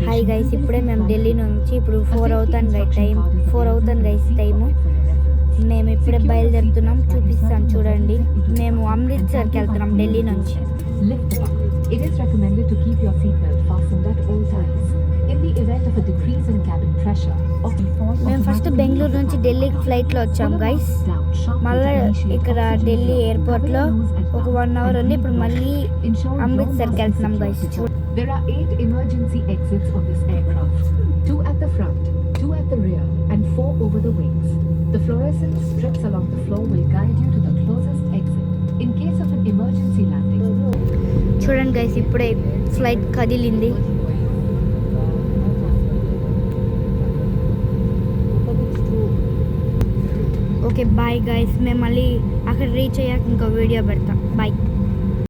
Hi guys, ఇప్పుడే మేము ఢిల్లీ నుంచి ఇప్పుడు 4 అవుతుంది గైస్ టైము. మేము ఇప్పుడే బయలుదేరుతున్నాం, చూపిస్తాను చూడండి. మేము అమృత్సర్కి వెళ్తున్నాం ఢిల్లీ నుంచి. It is recommended to keep your seatbelt fastened at all times. In the event of a decrease in cabin pressure, మేము ఫస్ట్ బెంగళూరు నుంచి ఢిల్లీకి ఫ్లైట్లో వచ్చాం గైస్. మళ్ళీ ఇక్కడ ఢిల్లీ ఎయిర్పోర్ట్లో ఒక 1 అవర్ ఉంది. ఇప్పుడు మళ్ళీ అమృత్సర్కి వెళ్తున్నాం guys. There are 8 emergency exits on this aircraft. 2 at the front, 2 at the rear, and 4 over the wings. The fluorescent strips along the floor will guide you to the closest exit in case of an emergency landing. చూడండి guys, ఇప్పుడే flight కదిలింది. Okay bye guys, మేము మళ్ళీ అక్కడ reach అయ్యాక ఇంకో video పెడతాం. Bye.